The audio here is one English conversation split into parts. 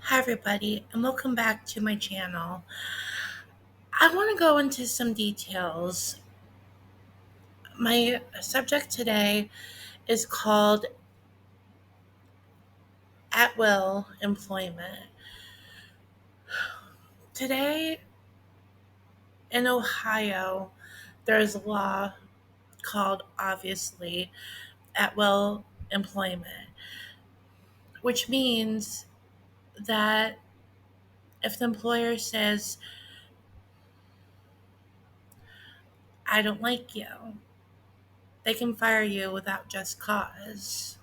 Hi, everybody, and welcome back to my channel. I want to go into some details. My subject today is called At Will Employment. Today in Ohio, there's a law called, obviously, At Will Employment, which means that if the employer says, I don't like you, they can fire you without just cause.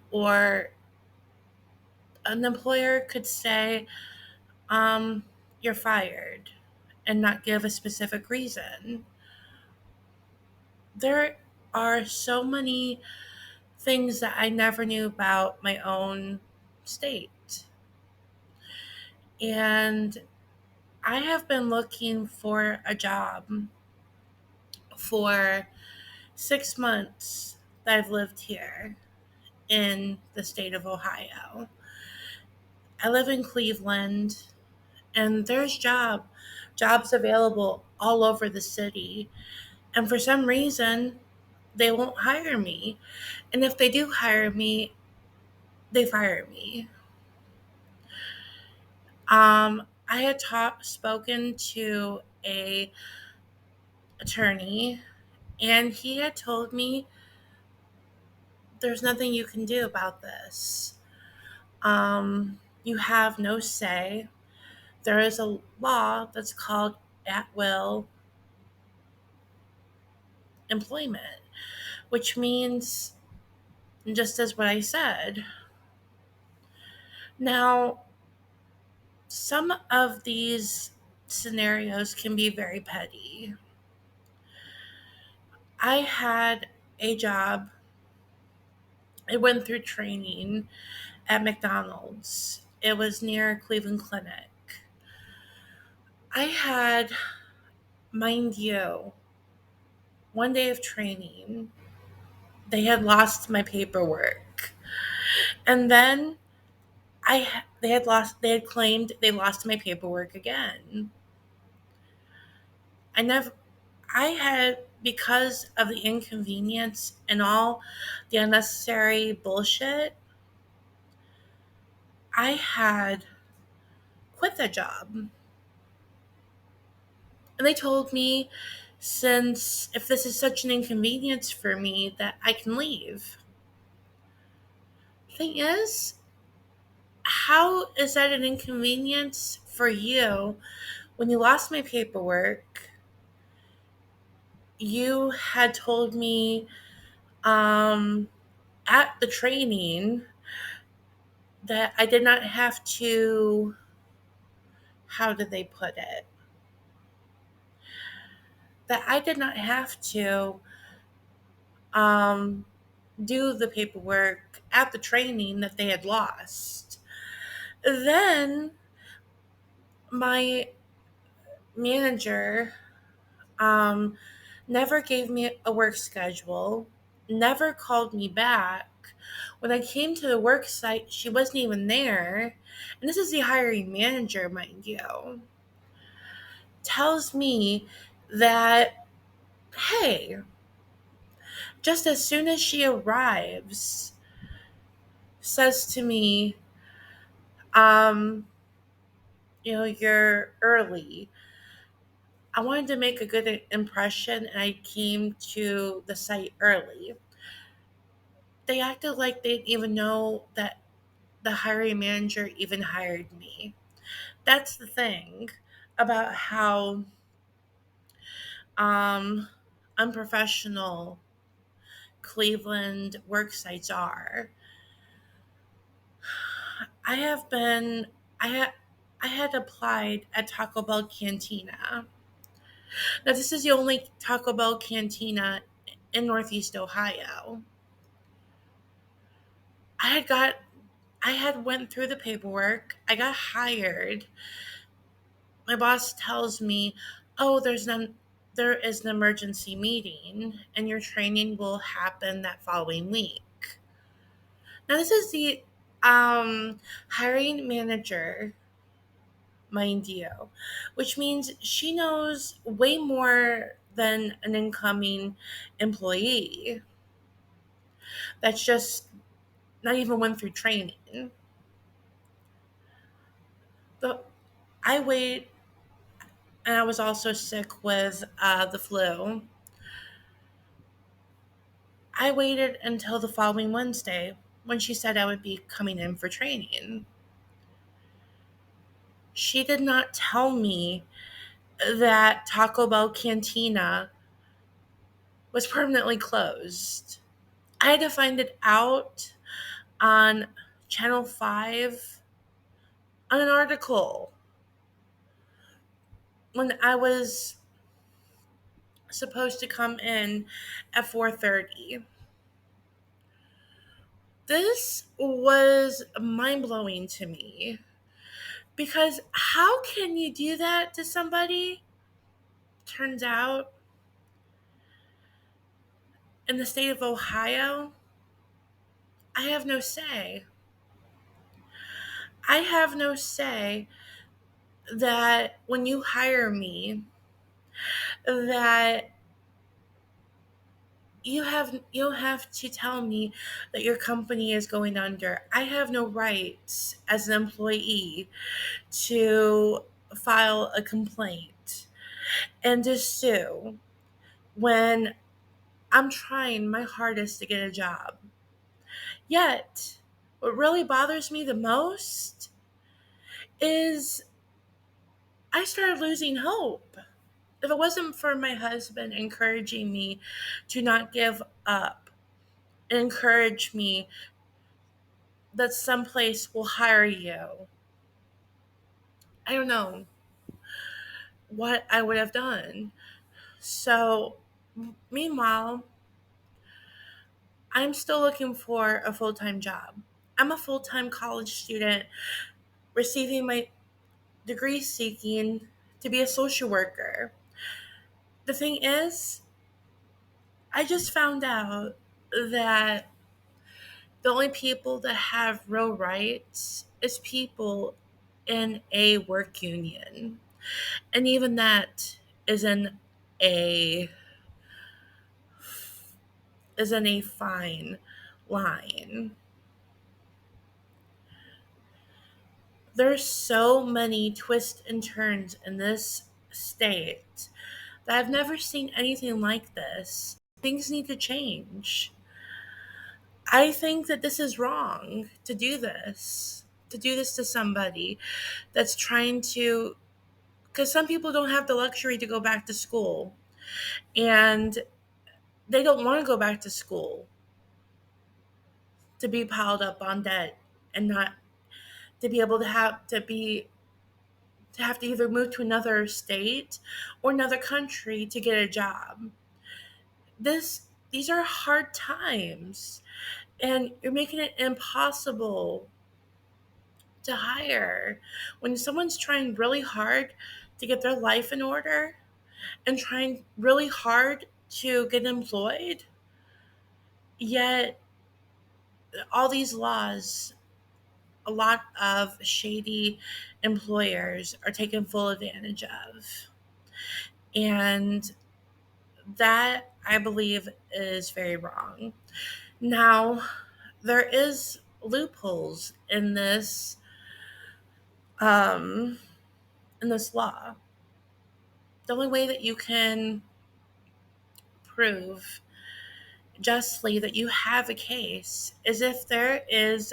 Or an employer could say, you're fired, and not give a specific reason. There are so many things that I never knew about my own state. And I have been looking for a job for 6 months that I've lived here in the state of Ohio. I live in Cleveland, and there's jobs available all over the city. And for some reason, they won't hire me. And if they do hire me, they fire me. I had spoken to a attorney, and he had told me there's nothing you can do about this. You have no say. There is a law that's called at will employment, which means just as what I said. Now, some of these scenarios can be very petty. I had a job, I went through training at McDonald's. It was near Cleveland Clinic. I had, mind you, one day of training. They had lost my paperwork. And then they had claimed they lost my paperwork again. I never I had, because of the inconvenience and all the unnecessary bullshit, I had quit the job. And they told me, since if this is such an inconvenience for me, that I can leave. Thing is, how is that an inconvenience for you when you lost my paperwork? You had told me um, at the training that I did not have to, how did they put it? That I did not have to um, do the paperwork at the training that they had lost. Then my manager um, never gave me a work schedule, never called me back. When I came to the work site, she wasn't even there. And this is the hiring manager, mind you. Tells me that, hey, just as soon as she arrives, says to me, um, you're early. I wanted to make a good impression and I came to the site early. They acted like they didn't even know that the hiring manager even hired me. That's the thing about how um, unprofessional Cleveland work sites are. I have been, I had, I had applied at Taco Bell Cantina. Now, this is the only Taco Bell Cantina in Northeast Ohio. I had got, I had went through the paperwork. I got hired. My boss tells me, "Oh, there is an emergency meeting, and your training will happen that following week." Now, this is the hiring manager, mind you, which means she knows way more than an incoming employee that's just not even went through training. But I wait, and I was also sick with the flu. I waited until the following Wednesday when she said I would be coming in for training. She did not tell me that Taco Bell Cantina was permanently closed. I had to find it out on Channel 5 on an article when I was supposed to come in at 4:30. This was mind-blowing to me because how can you do that to somebody? Turns out in the state of Ohio, I have no say. I have no say that when you hire me that you don't have to tell me that your company is going under. I have no rights as an employee to file a complaint and to sue when I'm trying my hardest to get a job. Yet, what really bothers me the most is I started losing hope. If it wasn't for my husband encouraging me to not give up, encourage me that someplace will hire you, I don't know what I would have done. So, meanwhile, I'm still looking for a full time job. I'm a full time college student receiving my degree seeking to be a social worker. The thing is, I just found out that the only people that have real rights is people in a work union. And even that is in a fine line. There's so many twists and turns in this state that I've never seen anything like this. Things need to change. I think that this is wrong to do this. To do this to somebody that's trying to, because some people don't have the luxury to go back to school and they don't want to go back to school to be piled up on debt and not to be able to have to either move to another state or another country to get a job. These are hard times and you're making it impossible to hire when someone's trying really hard to get their life in order and trying really hard to get employed, yet all these laws, a lot of shady employers are taking full advantage of. And that I believe is very wrong. Now, there is loopholes um in this law. The only way that you can prove justly that you have a case is if there is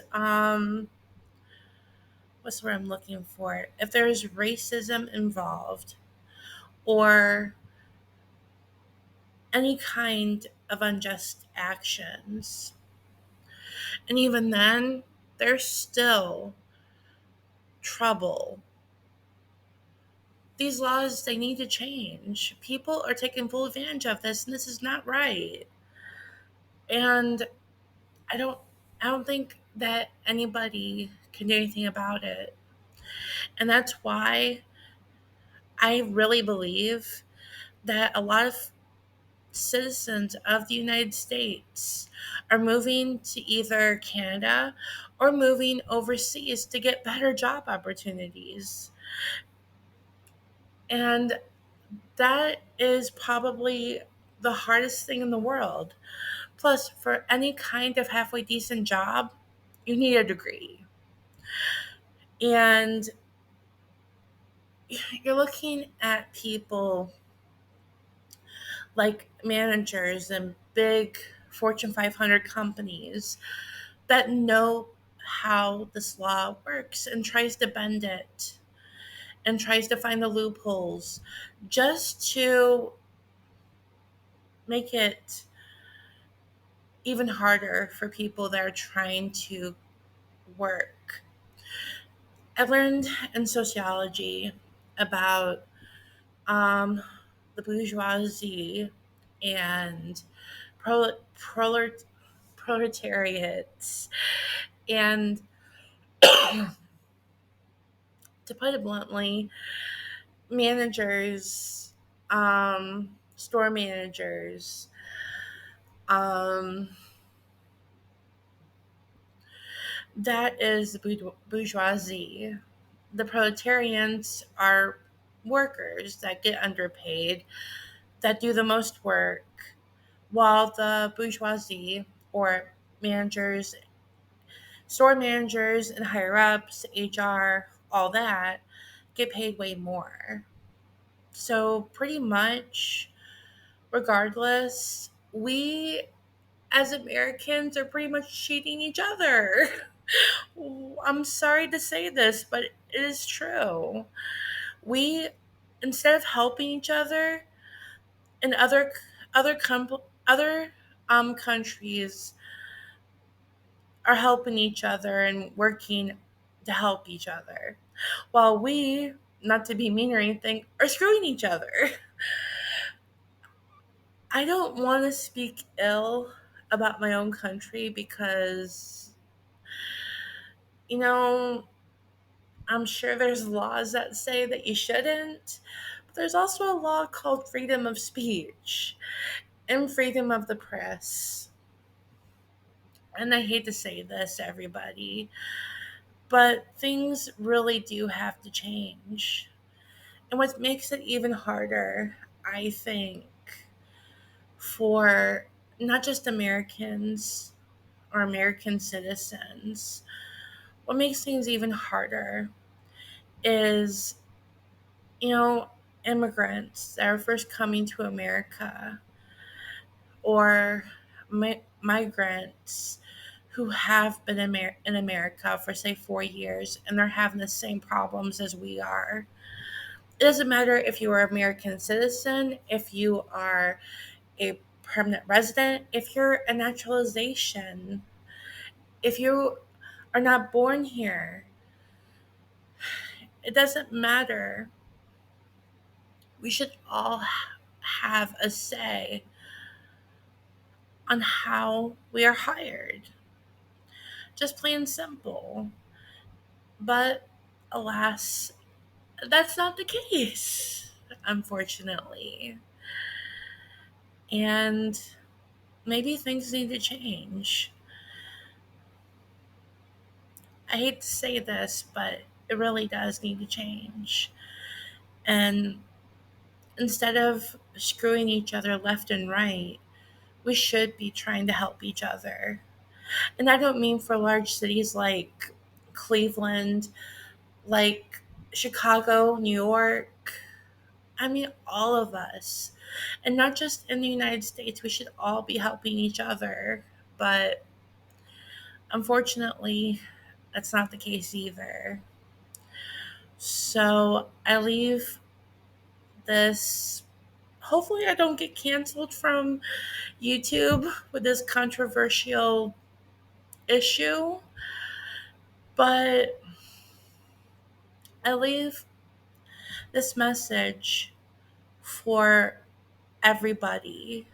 what's the word I'm looking for? If there is racism involved or any kind of unjust actions. And even then, there's still trouble. These laws, they need to change. People are taking full advantage of this, and this is not right. And I don't I don't think that anybody can do anything about it. And that's why I really believe that a lot of citizens of the United States are moving to either Canada or moving overseas to get better job opportunities. And that is probably the hardest thing in the world. Plus, for any kind of halfway decent job, you need a degree. And you're looking at people like managers and big Fortune 500 companies that know how this law works and tries to bend it and tries to find the loopholes just to make it even harder for people that are trying to work. I learned in sociology about um, the bourgeoisie and proletariats. And to put it bluntly, managers, store managers, um, that is the bourgeoisie. The proletarians are workers that get underpaid, that do the most work, while the bourgeoisie or managers, store managers, and higher ups, HR, all that, get paid way more. So, pretty much, regardless, we as Americans are pretty much cheating each other. I'm sorry to say this, but it is true. We, instead of helping each other, in other countries are helping each other and working to help each other, while we, not to be mean or anything, are screwing each other. I don't want to speak ill about my own country because, you know, I'm sure there's laws that say that you shouldn't, but there's also a law called freedom of speech and freedom of the press. And I hate to say this to everybody, but things really do have to change. And what makes it even harder, I think, for not just Americans or American citizens, what makes things even harder is, you know, immigrants that are first coming to America or migrants who have been in America for, say, 4 years and they're having the same problems as we are. It doesn't matter if you are an American citizen, if you are a permanent resident, if you're a naturalization, if you are not born here, it doesn't matter. We should all have a say on how we are hired. Just plain simple. But alas, that's not the case, unfortunately. And maybe things need to change. I hate to say this, but it really does need to change. And instead of screwing each other left and right, we should be trying to help each other. And I don't mean for large cities like Cleveland, like Chicago, New York. I mean, all of us. And not just in the United States, we should all be helping each other. But unfortunately, that's not the case either. So I leave this. Hopefully, I don't get canceled from YouTube with this controversial issue. But I leave this message for everybody.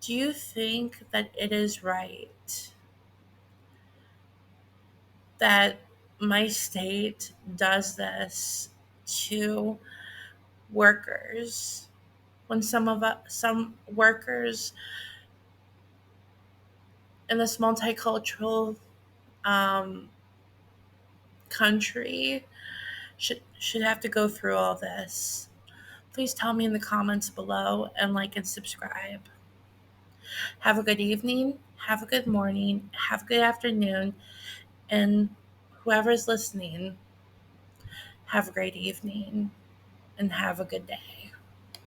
Do you think that it is right that my state does this to workers? when some workers in this multicultural um, country should have to go through all this. Please tell me in the comments below and like and subscribe. Have a good evening, have a good morning, have a good afternoon, and whoever's listening, have a great evening and have a good day.